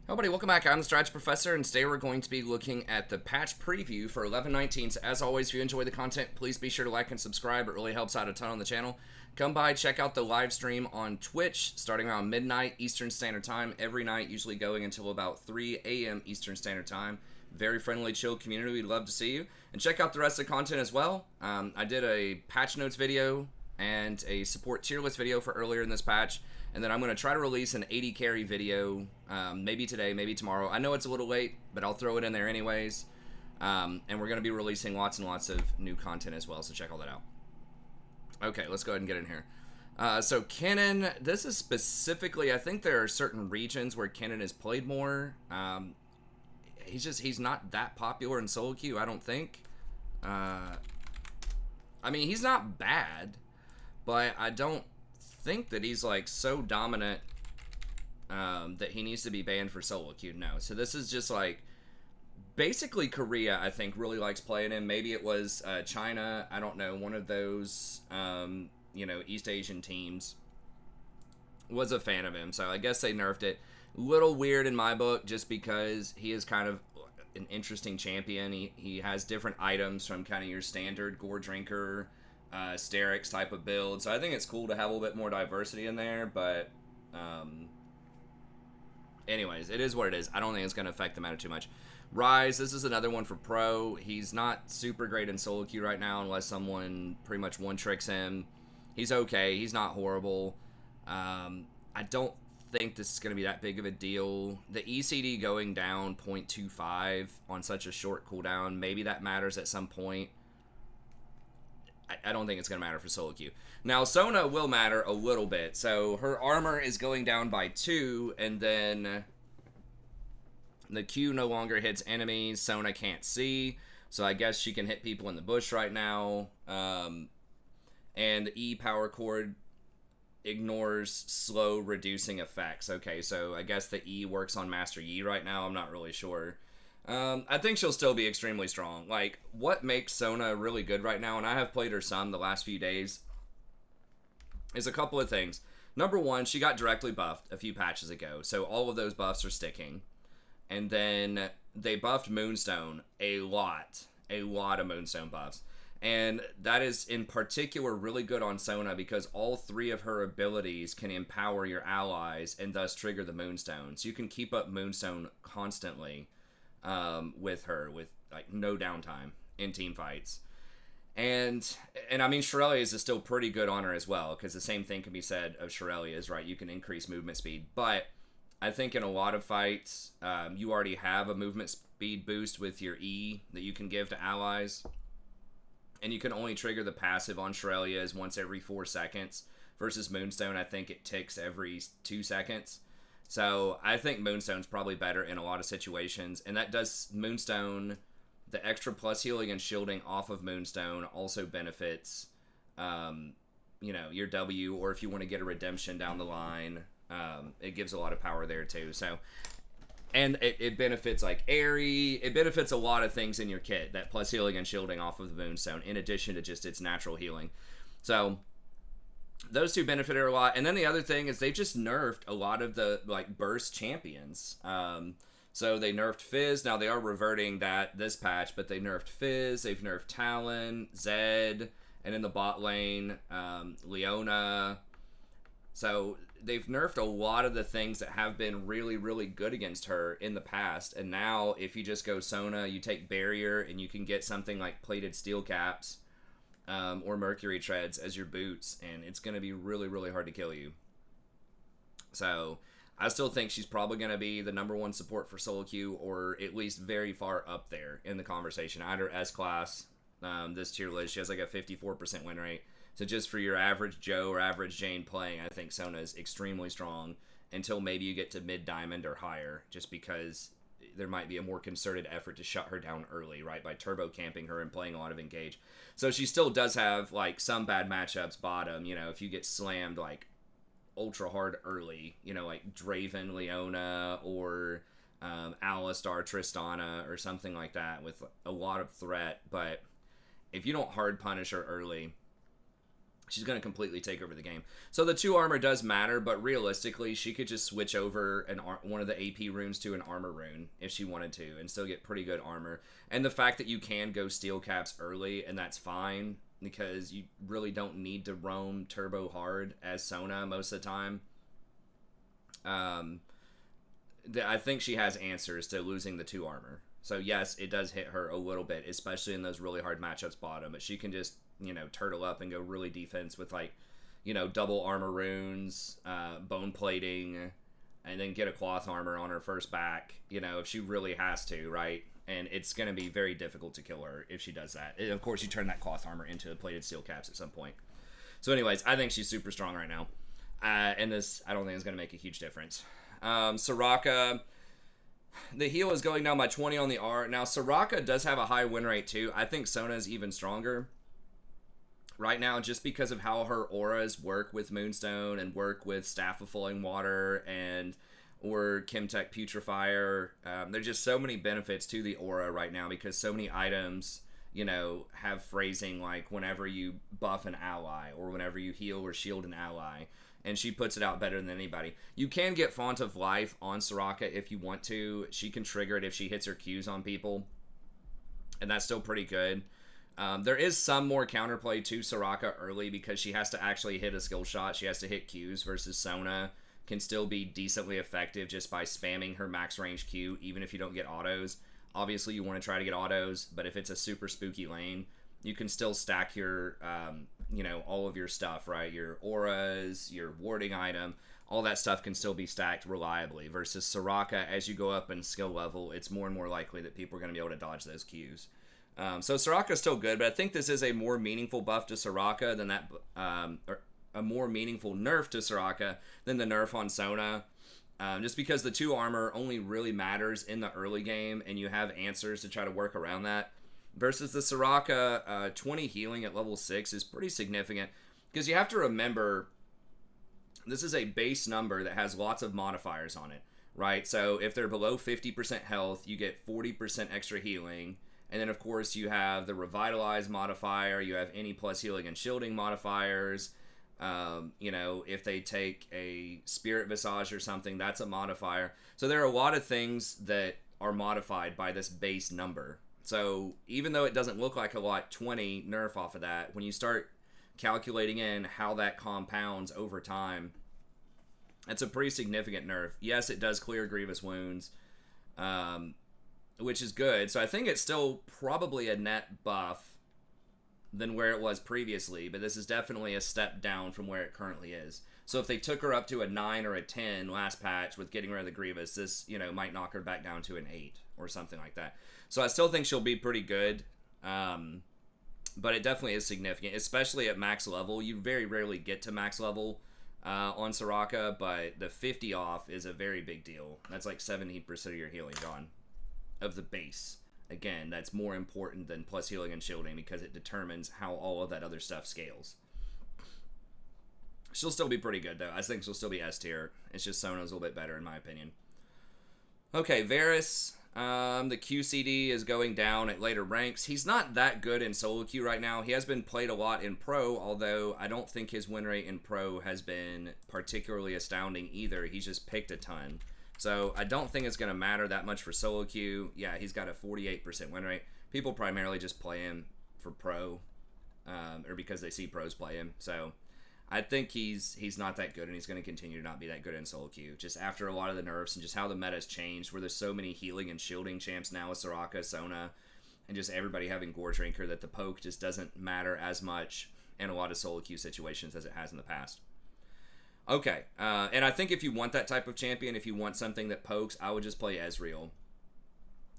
Hello, buddy. Welcome back. I'm the Strategy Professor, and today we're going to be looking at the patch preview for 11.19. So, as always, if you enjoy the content, please be sure to like and subscribe. It really helps out a ton on the channel. Come by, check out the live stream on Twitch, starting around midnight Eastern Standard Time every night, usually going until about 3 a.m. Eastern Standard Time. Very friendly, chill community. We'd love to see you. And check out the rest of the content as well. I did a patch notes video and a support tier list video for earlier in this patch. And then I'm going to try to release an 80 carry video, maybe today, maybe tomorrow. I know it's a little late, but I'll throw it in there anyways. And we're going to be releasing lots and lots of new content as well, so check all that out. Okay, let's go ahead and get in here. So Kennen, this is specifically, I think there are certain regions where Kennen is played more. He's not that popular in solo queue, I don't think. I mean, he's not bad, but I don't think that he's like so dominant that he needs to be banned for solo queue. No, so this is just like basically Korea. I think really likes playing him. Maybe it was China. I don't know. One of those East Asian teams was a fan of him. So I guess they nerfed it. Little weird in my book, just because he is kind of an interesting champion. He has different items from kind of your standard Gore Drinker, Sterix type of build, so I think it's cool to have a little bit more diversity in there, but anyways, it is what it is. I don't think it's going to affect the meta too much. Ryze, this is another one for pro. He's not super great in solo queue right now unless someone pretty much one-tricks him. He's okay. He's not horrible. I don't think this is going to be that big of a deal. The ECD going down 0.25 on such a short cooldown, maybe that matters at some point. I don't think it's going to matter for solo queue. Now, Sona will matter a little bit. So, her armor is going down by 2, and then the Q no longer hits enemies. Sona can't see, so I guess she can hit people in the bush right now. And E power chord ignores slow reducing effects. Okay, so I guess the E works on Master Yi right now. I'm not really sure. I think she'll still be extremely strong. Like, what makes Sona really good right now, and I have played her some the last few days, is a couple of things. Number one, she got directly buffed a few patches ago, so all of those buffs are sticking. And then they buffed Moonstone a lot of Moonstone buffs. And that is in particular really good on Sona because all 3 of her abilities can empower your allies and thus trigger the Moonstone. So you can keep up Moonstone constantly with her, with like no downtime in team fights. And I mean, Shirelia's is still pretty good on her as well, because the same thing can be said of Shirelia's, right? You can increase movement speed, but I think in a lot of fights, you already have a movement speed boost with your E that you can give to allies, and you can only trigger the passive on Shirelia's once every 4 seconds, versus Moonstone, I think it ticks every 2 seconds. So I think Moonstone's probably better in a lot of situations, and that does Moonstone, the extra plus healing and shielding off of Moonstone also benefits, your W, or if you want to get a redemption down the line, it gives a lot of power there too. So, and it benefits like Airy, it benefits a lot of things in your kit, that plus healing and shielding off of the Moonstone, in addition to just its natural healing. So those two benefit her a lot. And then the other thing is they just nerfed a lot of the like burst champions. So they nerfed Fizz. Now they are reverting that this patch, but they nerfed Fizz. They've nerfed Talon, Zed, and in the bot lane, Leona. So they've nerfed a lot of the things that have been really, really good against her in the past. And now if you just go Sona, you take Barrier, and you can get something like Plated Steel Caps, or Mercury Treads as your boots, and it's going to be really, really hard to kill you. So I still think she's probably going to be the #1 support for solo queue, or at least very far up there in the conversation. Either S-Class, this tier list, she has like a 54% win rate. So just for your average Joe or average Jane playing, I think Sona is extremely strong until maybe you get to mid-diamond or higher, just because there might be a more concerted effort to shut her down early, right, by turbo camping her and playing a lot of engage. So she still does have like some bad matchups bottom, if you get slammed like ultra hard early, like Draven Leona, or Alistar Tristana, or something like that with a lot of threat. But if you don't hard punish her early, she's going to completely take over the game. So the 2 armor does matter, but realistically, she could just switch over one of the AP runes to an armor rune if she wanted to and still get pretty good armor. And the fact that you can go steel caps early, and that's fine, because you really don't need to roam turbo hard as Sona most of the time. I think she has answers to losing the 2 armor. So yes, it does hit her a little bit, especially in those really hard matchups bottom, but she can just, turtle up and go really defense with, like, double armor runes, bone plating, and then get a cloth armor on her first back, if she really has to, right? And it's going to be very difficult to kill her if she does that. And of course, you turn that cloth armor into plated steel caps at some point. So anyways, I think she's super strong right now. And this, I don't think is going to make a huge difference. Soraka, the heal is going down by 20 on the R. Now, Soraka does have a high win rate too. I think Sona is even stronger right now, just because of how her auras work with Moonstone and work with Staff of Flowing Water or Chemtech Putrefier. There's just so many benefits to the aura right now, because so many items, have phrasing like whenever you buff an ally or whenever you heal or shield an ally, and she puts it out better than anybody. You can get Font of Life on Soraka if you want to. She can trigger it if she hits her Qs on people, and that's still pretty good. There is some more counterplay to Soraka early, because she has to actually hit a skill shot. She has to hit Qs, versus Sona can still be decently effective just by spamming her max range Q, even if you don't get autos. Obviously, you want to try to get autos, but if it's a super spooky lane, you can still stack your, all of your stuff, right? Your auras, your warding item, all that stuff can still be stacked reliably. Versus Soraka, as you go up in skill level, it's more and more likely that people are going to be able to dodge those Qs. So Soraka's still good, but I think this is a more meaningful buff to Soraka than that, or a more meaningful nerf to Soraka than the nerf on Sona. Just because the 2 armor only really matters in the early game, and you have answers to try to work around that. Versus the Soraka, 20 healing at level 6 is pretty significant, because you have to remember, this is a base number that has lots of modifiers on it, right? So if they're below 50% health, you get 40% extra healing. And then, of course, you have the Revitalize modifier. You have any plus healing and shielding modifiers. If they take a Spirit Visage or something, that's a modifier. So there are a lot of things that are modified by this base number. So even though it doesn't look like a lot, 20 nerf off of that, when you start calculating in how that compounds over time, it's a pretty significant nerf. Yes, it does clear Grievous Wounds, which is good. So I think it's still probably a net buff than where it was previously, but this is definitely a step down from where it currently is. So if they took her up to a 9 or a 10 last patch with getting rid of the Grievous, this, might knock her back down to an 8 or something like that. So I still think she'll be pretty good, but it definitely is significant, especially at max level. You very rarely get to max level on Soraka, but the 50 off is a very big deal. That's like 17% of your healing gone of the base. Again, that's more important than plus healing and shielding, because it determines how all of that other stuff scales. She'll still be pretty good, though. I think she'll still be S tier. It's just Sona's a little bit better, in my opinion. Okay, Varus. The QCD is going down at later ranks. He's not that good in solo queue right now. He has been played a lot in pro, although I don't think his win rate in pro has been particularly astounding either. He's just picked a ton. So I don't think it's going to matter that much for solo queue. Yeah, he's got a 48% win rate. People primarily just play him for pro, or because they see pros play him. So I think he's not that good, and he's going to continue to not be that good in solo queue. Just after a lot of the nerfs and just how the meta's changed, where there's so many healing and shielding champs now with Soraka, Sona, and just everybody having Gore Drinker, that the poke just doesn't matter as much in a lot of solo queue situations as it has in the past. Okay, and I think if you want that type of champion, if you want something that pokes, I would just play Ezreal.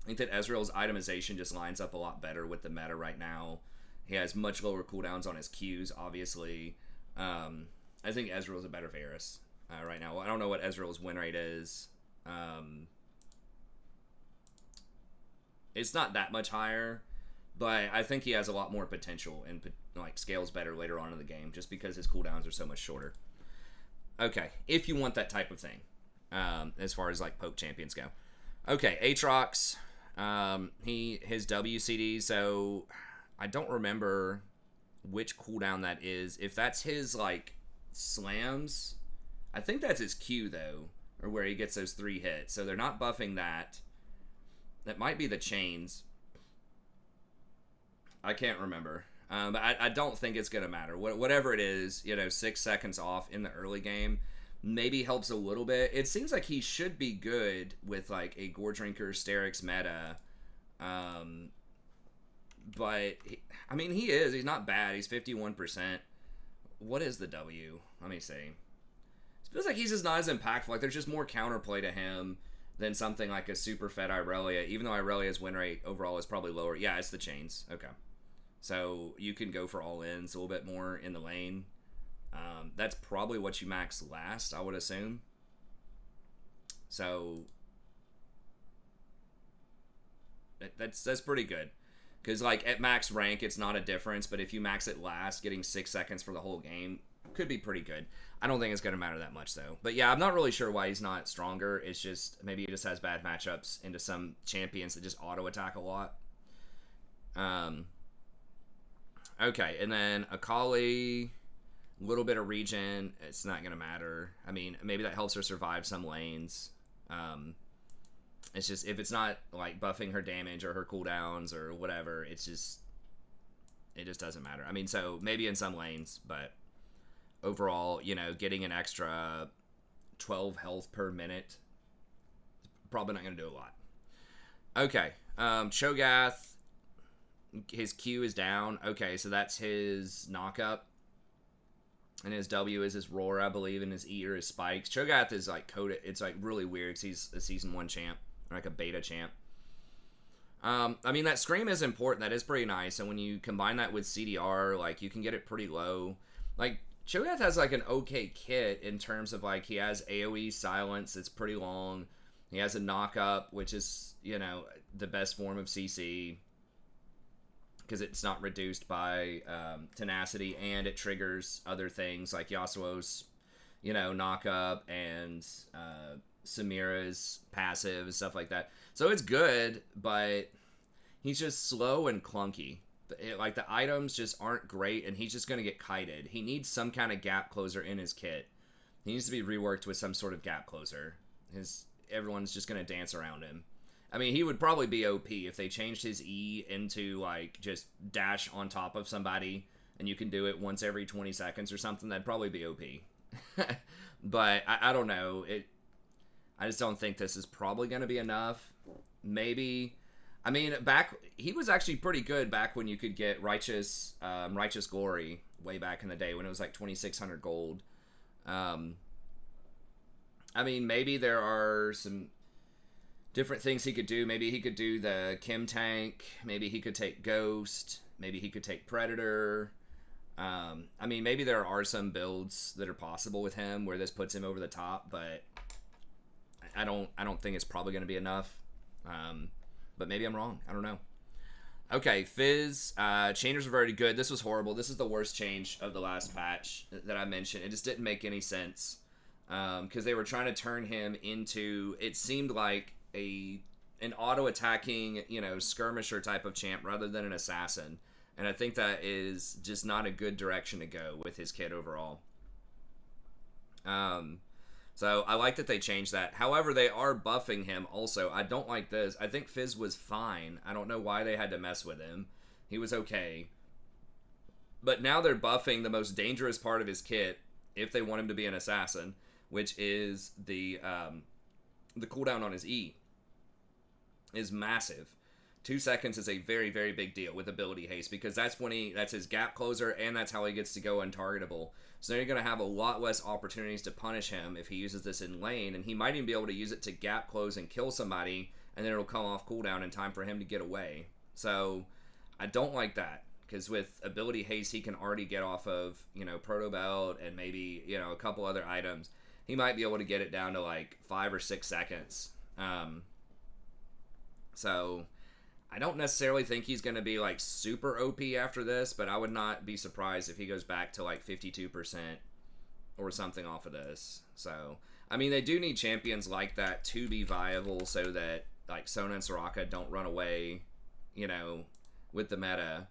I think that Ezreal's itemization just lines up a lot better with the meta right now. He has much lower cooldowns on his Qs, obviously. I think Ezreal's a better Varus right now. I don't know what Ezreal's win rate is. It's not that much higher, but I think he has a lot more potential and scales better later on in the game, just because his cooldowns are so much shorter. Okay, if you want that type of thing, as far as poke champions go. Okay, Aatrox, his WCD. So I don't remember which cooldown that is. If that's his, like, slams, I think that's his Q, though, or where he gets those 3 hits. So they're not buffing that. That might be the chains. I can't remember. But I don't think it's going to matter. Whatever it is, 6 seconds off in the early game maybe helps a little bit. It seems like he should be good with, like, a Gore Drinker Sterix meta. But, I mean, he is. He's not bad. He's 51%. What is the W? Let me see. It feels like he's just not as impactful. Like, there's just more counterplay to him than something like a super fed Irelia, even though Irelia's win rate overall is probably lower. Yeah, it's the chains. Okay. So you can go for all-ins a little bit more in the lane. That's probably what you max last, I would assume. So that's pretty good. Because, like, at max rank, it's not a difference, but if you max it last, getting 6 seconds for the whole game could be pretty good. I don't think it's going to matter that much, though. But, yeah, I'm not really sure why he's not stronger. It's just, maybe he just has bad matchups into some champions that just auto-attack a lot. Okay, and then Akali, a little bit of regen. It's not going to matter. I mean, maybe that helps her survive some lanes. It's just, if it's not, like, buffing her damage or her cooldowns or whatever, it just doesn't matter. I mean, so maybe in some lanes, but overall, getting an extra 12 health per minute, probably not going to do a lot. Okay, Cho'gath, his Q is down. Okay, so that's his knock-up. And his W is his roar, I believe, and his E are his spikes. Cho'gath is, like, coded. It's, like, really weird because he's a Season 1 champ. Or, like, a beta champ. I mean, that Scream is important. That is pretty nice. And when you combine that with CDR, like, you can get it pretty low. Like, Cho'gath has, like, an okay kit in terms of, like, he has AoE silence. It's pretty long. He has a knock-up, which is, the best form of CC. Because it's not reduced by tenacity, and it triggers other things like Yasuo's, knock-up and Samira's passive and stuff like that. So it's good, but he's just slow and clunky. Like, the items just aren't great, and he's just going to get kited. He needs some kind of gap closer in his kit. He needs to be reworked with some sort of gap closer. Everyone's just going to dance around him. I mean, he would probably be OP if they changed his E into, like, just dash on top of somebody, and you can do it once every 20 seconds or something. That'd probably be OP. But I don't know. I just don't think this is probably going to be enough. Maybe. I mean, he was actually pretty good back when you could get Righteous Glory way back in the day when it was like 2,600 gold. I mean, maybe there are some different things he could do. Maybe he could do the Kim tank. Maybe he could take Ghost. Maybe he could take Predator. I mean, maybe there are some builds that are possible with him where this puts him over the top, but I don't think it's probably going to be enough. But maybe I'm wrong. I don't know. Okay, Fizz. Changers are very good. This was horrible. This is the worst change of the last patch that I mentioned. It just didn't make any sense. Because they were trying to turn him into, it seemed like an auto-attacking, skirmisher type of champ rather than an assassin. And I think that is just not a good direction to go with his kit overall. So I like that they changed that. However, they are buffing him also. I don't like this. I think Fizz was fine. I don't know why they had to mess with him. He was okay. But now they're buffing the most dangerous part of his kit if they want him to be an assassin, which is the cooldown on his E is massive. 2 seconds is a very, very big deal with ability haste because that's his gap closer and that's how he gets to go untargetable. So now you're going to have a lot less opportunities to punish him if he uses this in lane, and he might even be able to use it to gap close and kill somebody, and then it'll come off cooldown in time for him to get away. So I don't like that because with ability haste he can already get off of, Proto Belt and maybe, a couple other items. He might be able to get it down to like 5 or 6 seconds. So I don't necessarily think he's going to be like super OP after this, but I would not be surprised if he goes back to like 52% or something off of this. So, I mean, they do need champions like that to be viable so that like Sona and Soraka don't run away, with the meta.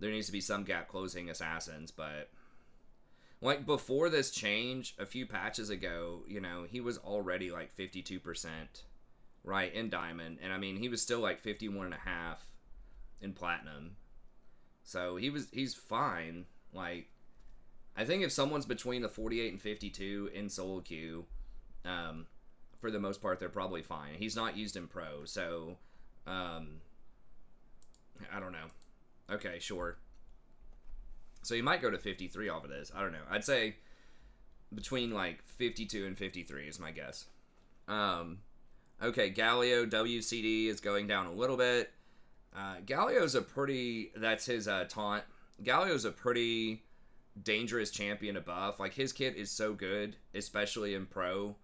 there needs to be some gap closing assassins, but like before this change, a few patches ago, you know, he was already like 52%, right, in Diamond. And I mean, he was still like 51.5 in Platinum. So he's fine. Like, I think if someone's between the 48 and 52 in solo queue, for the most part, they're probably fine. He's not used in pro, so I don't know. Okay, sure. So you might go to 53 off of this. I don't know. I'd say between like 52 and 53 is my guess. Okay, Galio WCD is going down a little bit. Galio's a pretty... That's his taunt. Galio's a pretty dangerous champion to buff. Like, his kit is so good, especially in pro.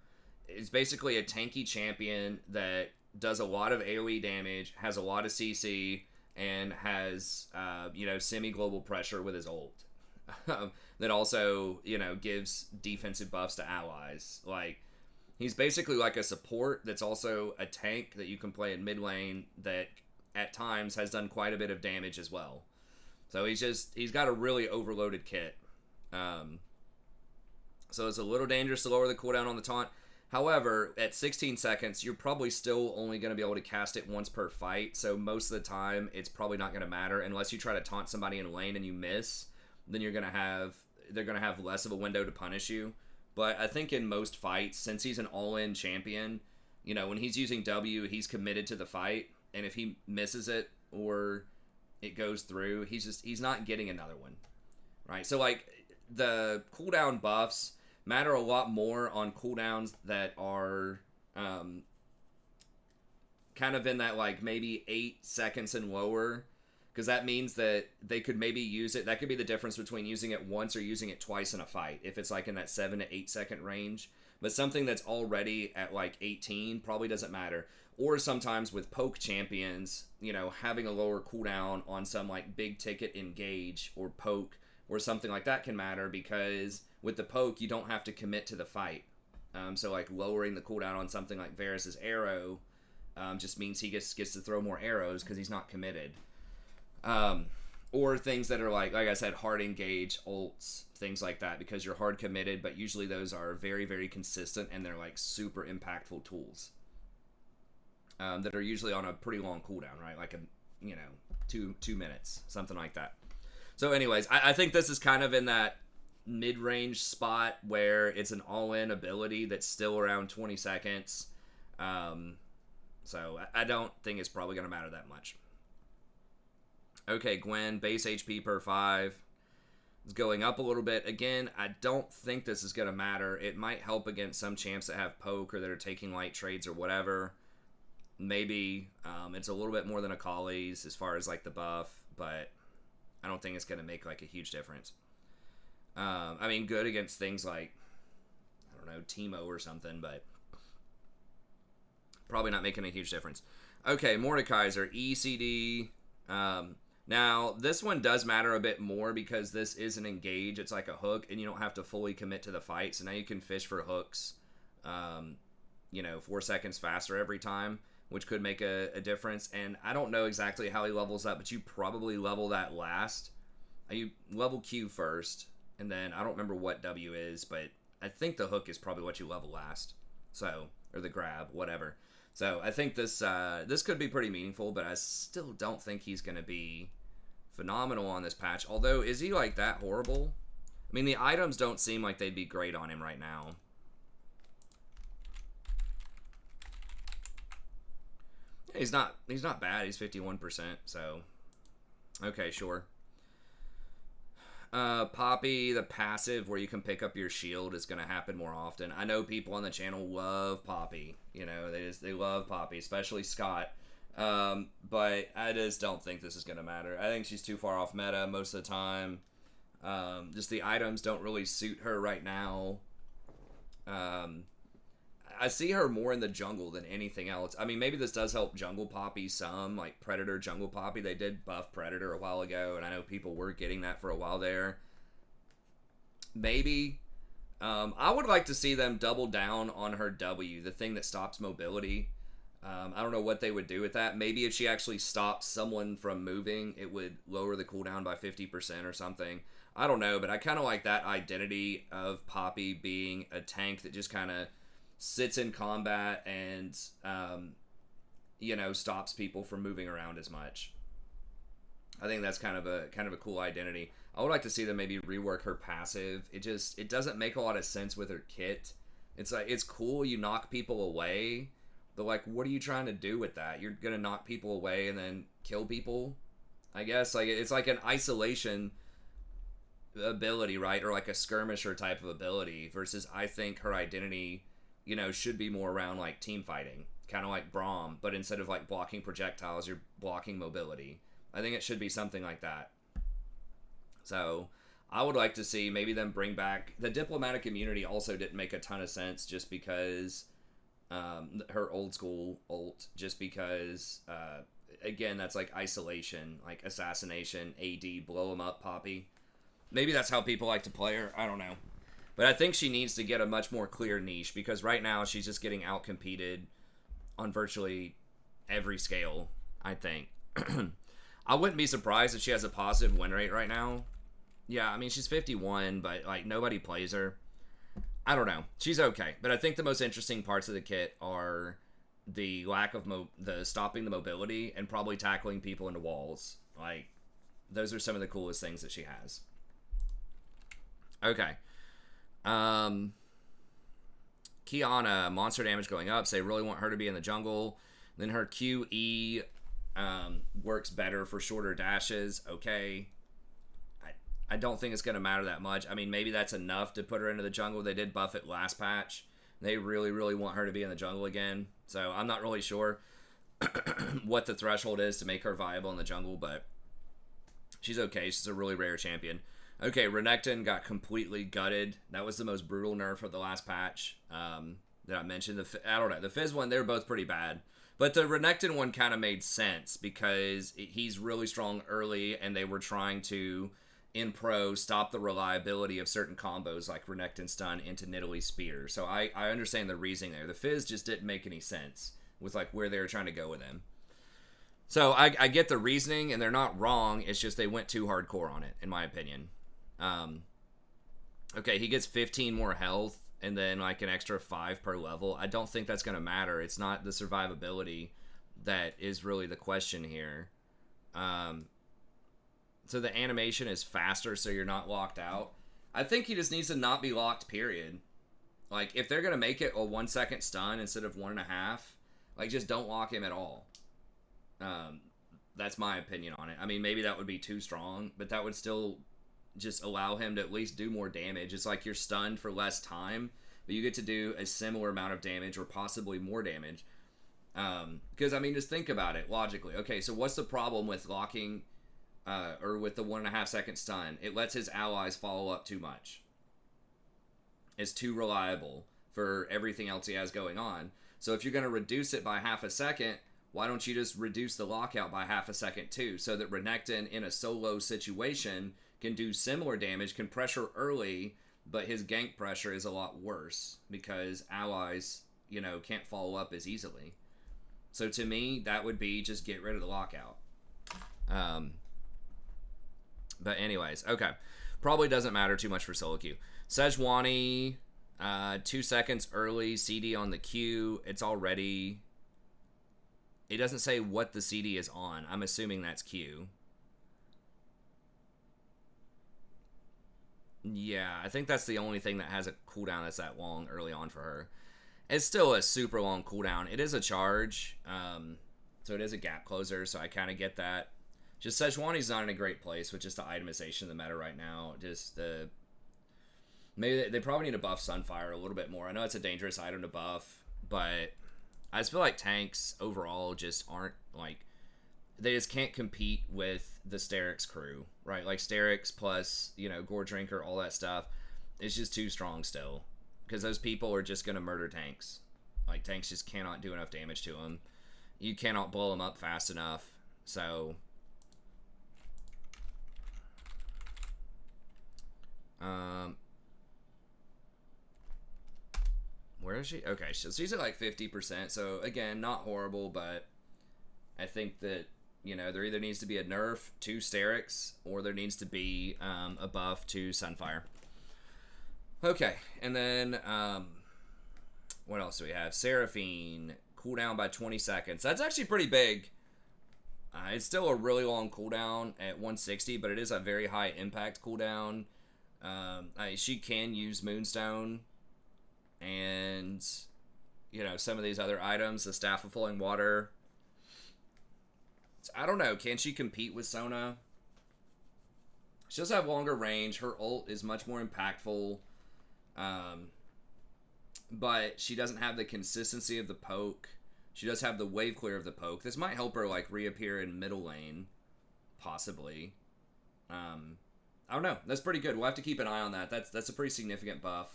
It's basically a tanky champion that does a lot of AoE damage, has a lot of CC, and has, you know, semi-global pressure with his ult. That also, you know, gives defensive buffs to allies. Like, he's basically like a support that's also a tank that you can play in mid lane that at times has done quite a bit of damage as well. So he's got a really overloaded kit. So it's a little dangerous to lower the cooldown on the taunt. However, at 16 seconds, you're probably still only going to be able to cast it once per fight, so most of the time, it's probably not going to matter. Unless you try to taunt somebody in lane and you miss, then they're going to have less of a window to punish you. But I think in most fights, since he's an all-in champion, you know, when he's using W, he's committed to the fight, and if he misses it or it goes through, he's not getting another one, right? So, like, the cooldown buffs matter a lot more on cooldowns that are kind of in that, like, maybe 8 seconds and lower, because that means that they could maybe use it. That could be the difference between using it once or using it twice in a fight, if it's like in that 7 to 8 second range. But something that's already at like 18 probably doesn't matter. Or sometimes with poke champions, you know, having a lower cooldown on some like big ticket engage or poke or something like that can matter, because with the poke, you don't have to commit to the fight. So, like, lowering the cooldown on something like Varus' arrow just means he gets to throw more arrows because he's not committed. Or things that are like I said, hard engage, ults, things like that, because you're hard committed, but usually those are very, very consistent, and they're, like, super impactful tools that are usually on a pretty long cooldown, right? Like, you know, 2 minutes, something like that. So anyways, I think this is kind of in that mid-range spot where it's an all-in ability that's still around 20 seconds. So I don't think it's probably going to matter that much. Okay, Gwen, base HP per 5 is going up a little bit. Again, I don't think this is going to matter. It might help against some champs that have poke or that are taking light trades or whatever. Maybe it's a little bit more than Akali's as far as like the buff, but I don't think it's going to make like a huge difference. I mean, good against things like, I don't know, Teemo or something, but probably not making a huge difference. Okay, Mordekaiser, ECD. Now, this one does matter a bit more because this is an engage. It's like a hook, and you don't have to fully commit to the fight. So now you can fish for hooks, you know, 4 seconds faster every time, which could make a difference. And I don't know exactly how he levels up, but you probably level that last. You level Q first, and then I don't remember what W is, but I think the hook is probably what you level last. So, or the grab, whatever. So I think this could be pretty meaningful, but I still don't think he's going to be phenomenal on this patch. Although, is he like that horrible? I mean, the items don't seem like they'd be great on him right now. He's not bad. He's 51%, so okay, sure. Poppy, the passive where you can pick up your shield, is going to happen more often. I know people on the channel love Poppy. You know, they love Poppy, especially Scott. But I just don't think this is going to matter. I think she's too far off meta most of the time. Just the items don't really suit her right now. I see her more in the jungle than anything else. I mean, maybe this does help jungle Poppy some, like Predator jungle Poppy. They did buff Predator a while ago, and I know people were getting that for a while there. Maybe. I would like to see them double down on her W, the thing that stops mobility. I don't know what they would do with that. Maybe if she actually stops someone from moving, it would lower the cooldown by 50% or something. I don't know, but I kind of like that identity of Poppy being a tank that just kind of sits in combat and, you know, stops people from moving around as much. I think that's kind of a cool identity. I would like to see them maybe rework her passive. It doesn't make a lot of sense with her kit. It's like, it's cool you knock people away, but like, what are you trying to do with that? You're gonna knock people away and then kill people, I guess. Like, it's like an isolation ability, right? Or like a skirmisher type of ability, versus I think her identity, you know, should be more around like team fighting, kind of like Braum, but instead of like blocking projectiles, you're blocking mobility. I think it should be something like that. So I would like to see maybe them bring back the diplomatic immunity. Also didn't make a ton of sense just because her old school ult, just because again, that's like isolation, like assassination, AD, blow them up, Poppy. Maybe that's how people like to play her. I don't know. But I think she needs to get a much more clear niche, because right now she's just getting outcompeted on virtually every scale, I think. I wouldn't be surprised if she has a positive win rate right now. Yeah, I mean, she's 51, but like nobody plays her. I don't know. She's okay, but I think the most interesting parts of the kit are the lack of the stopping the mobility and probably tackling people into walls. Like, those are some of the coolest things that she has. Okay. Kiana, monster damage going up, so they really want her to be in the jungle. Then her QE works better for shorter dashes. Okay. I don't think it's going to matter that much. I mean, maybe that's enough to put her into the jungle. They did buff it last patch. They really, really want her to be in the jungle again. So I'm not really sure what the threshold is to make her viable in the jungle, but she's okay. She's a really rare champion. Okay, Renekton got completely gutted. That was the most brutal nerf of the last patch that I mentioned. I don't know. The Fizz one, they're both pretty bad. But the Renekton one kind of made sense because he's really strong early, and they were trying to, in pro, stop the reliability of certain combos like Renekton stun into Nidalee spear. So I understand the reasoning there. The Fizz just didn't make any sense with like where they were trying to go with him. So I get the reasoning, and they're not wrong. It's just they went too hardcore on it, in my opinion. Okay, he gets 15 more health and then like an extra 5 per level. I don't think that's going to matter. It's not the survivability that is really the question here. So the animation is faster, so you're not locked out. I think he just needs to not be locked, period. Like, if they're going to make it a 1 second stun instead of 1.5, like, just don't lock him at all. That's my opinion on it. I mean, maybe that would be too strong, but that would still just allow him to at least do more damage. It's like you're stunned for less time, but you get to do a similar amount of damage or possibly more damage. Because, I mean, just think about it logically. Okay, so what's the problem with locking, or with the 1.5 second stun? It lets his allies follow up too much. It's too reliable for everything else he has going on. So if you're going to reduce it by half a second, why don't you just reduce the lockout by half a second too, so that Renekton in a solo situation can do similar damage, can pressure early, but his gank pressure is a lot worse because allies, you know, can't follow up as easily. So to me, that would be just get rid of the lockout. But anyways, okay. Probably doesn't matter too much for solo queue. Sejuani, 2 seconds early, CD on the queue. It's already... It doesn't say what the CD is on. I'm assuming that's Q. Yeah, I think that's the only thing that has a cooldown that's that long early on for her. It's still a super long cooldown. It is a charge, so it is a gap closer, so I kind of get that. Just Sejuani's not in a great place with just the itemization of the meta right now. Just the... Maybe they probably need to buff Sunfire a little bit more. I know it's a dangerous item to buff, but I just feel like tanks overall just aren't, like... They just can't compete with the Sterix crew, right? Like, Sterix plus, you know, Gore Drinker, all that stuff. It's just too strong still. Because those people are just going to murder tanks. Like, tanks just cannot do enough damage to them. You cannot blow them up fast enough. So... Where is she? Okay, so she's at like 50%. So again, not horrible, but I think that, you know, there either needs to be a nerf to Sterix or there needs to be a buff to Sunfire. Okay, and then what else do we have? Seraphine, cooldown by 20 seconds. That's actually pretty big. It's still a really long cooldown at 160, but it is a very high impact cooldown. She can use Moonstone and, you know, some of these other items, the Staff of Flowing Water. I don't know. Can she compete with Sona? She does have longer range. Her ult is much more impactful. But she doesn't have the consistency of the poke. She does have the wave clear of the poke. This might help her like reappear in middle lane, possibly. I don't know. That's pretty good. We'll have to keep an eye on that. That's a pretty significant buff.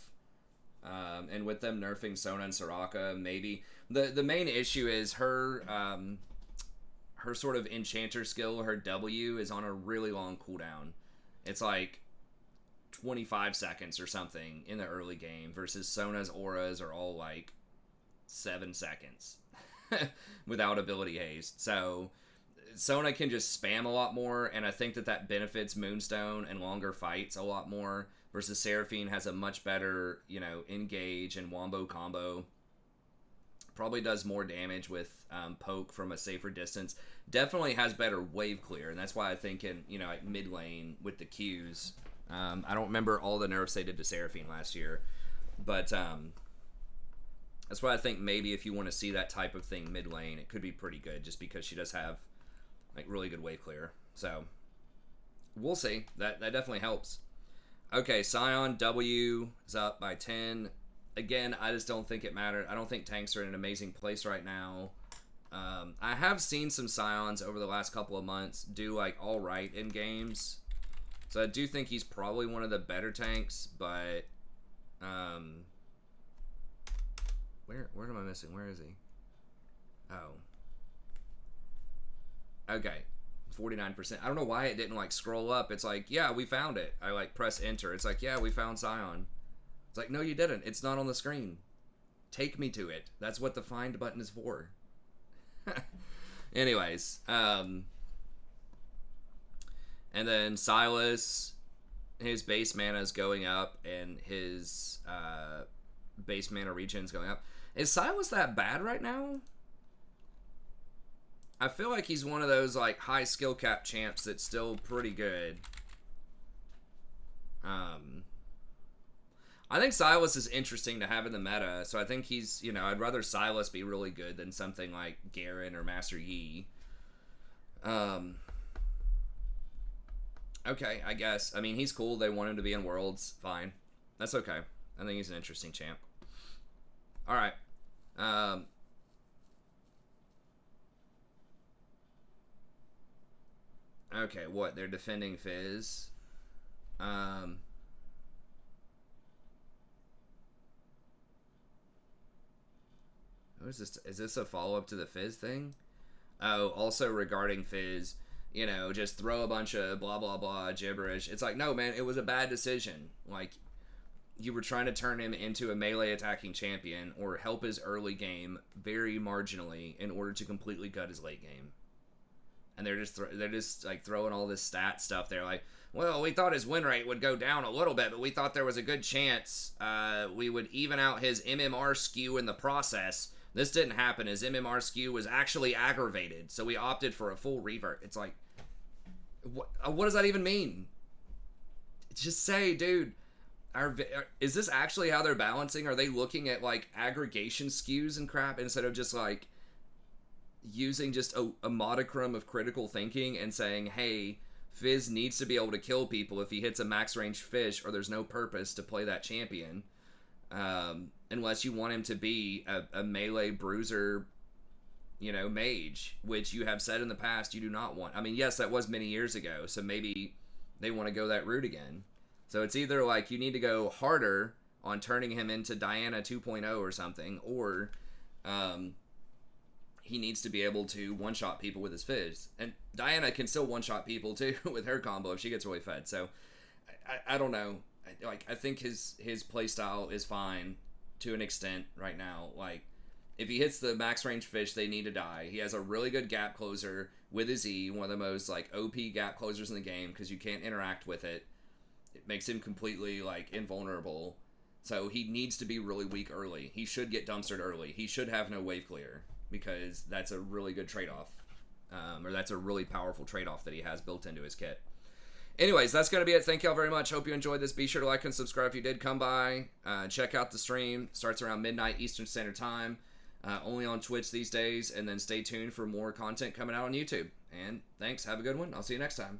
And with them nerfing Sona and Soraka, maybe the main issue is her her sort of enchanter skill. Her W is on a really long cooldown. It's like 25 seconds or something in the early game versus Sona's auras are all like 7 seconds without ability haste. So Sona can just spam a lot more, and I think that benefits Moonstone and longer fights a lot more versus Seraphine has a much better, you know, engage and wombo combo. Probably does more damage with poke from a safer distance. Definitely has better wave clear, and that's why I think in, you know, like mid lane with the Qs. I don't remember all the nerfs they did to Seraphine last year, but that's why I think maybe if you want to see that type of thing mid lane, it could be pretty good, just because she does have like really good wave clear. So we'll see. That definitely helps. Okay, Sion W is up by 10. Again, I just don't think it mattered. I don't think tanks are in an amazing place right now. I have seen some Sions over the last couple of months do like all right in games. So I do think he's probably one of the better tanks, but where am I missing? Where is he? Oh. Okay. 49%. I don't know why it didn't like scroll up. It's like, yeah, we found it. I like press enter. It's like, yeah, we found Sion. It's like, no, you didn't. It's not on the screen. Take me to it. That's what the find button is for. Anyways, and then Sylas, his base mana is going up, and his base mana regen is going up. Is Sylas that bad right now? I feel like he's one of those like high skill cap champs that's still pretty good. I think Sylas is interesting to have in the meta, so I think he's, you know, I'd rather Sylas be really good than something like Garen or Master Yi. Okay, I guess. I mean, he's cool. They want him to be in Worlds. Fine. That's okay. I think he's an interesting champ. Alright. Okay, what? They're defending Fizz. What is this? Is this a follow-up to the Fizz thing? Oh, also regarding Fizz, you know, just throw a bunch of blah, blah, blah gibberish. It's like, no, man, it was a bad decision. Like, you were trying to turn him into a melee attacking champion or help his early game very marginally in order to completely gut his late game. And they're just like throwing all this stat stuff. They're like, well, we thought his win rate would go down a little bit, but we thought there was a good chance we would even out his MMR skew in the process. This didn't happen. His MMR skew was actually aggravated, so we opted for a full revert. It's like, what does that even mean? Just say, dude, is this actually how they're balancing? Are they looking at like aggregation skews and crap instead of just like using just a modicum of critical thinking and saying, hey, Fizz needs to be able to kill people if he hits a max range fish, or there's no purpose to play that champion. Unless you want him to be a melee bruiser, you know, mage, which you have said in the past you do not want. I mean, yes, that was many years ago, so maybe they want to go that route again. So it's either like you need to go harder on turning him into Diana 2.0 or something, or he needs to be able to one-shot people with his Fizz. And Diana can still one-shot people too with her combo if she gets really fed. So I don't know. Like, I think his playstyle is fine to an extent right now. Like, if he hits the max range fish, they need to die. He has a really good gap closer with his E, one of the most like OP gap closers in the game because you can't interact with it. It makes him completely like invulnerable. So he needs to be really weak early. He should get dumpstered early. He should have no wave clear because that's a really good trade-off. Or that's a really powerful trade-off that he has built into his kit. Anyways, that's going to be it. Thank y'all very much. Hope you enjoyed this. Be sure to like and subscribe if you did come by. Check out the stream. Starts around midnight Eastern Standard Time. Only on Twitch these days. And then stay tuned for more content coming out on YouTube. And thanks. Have a good one. I'll see you next time.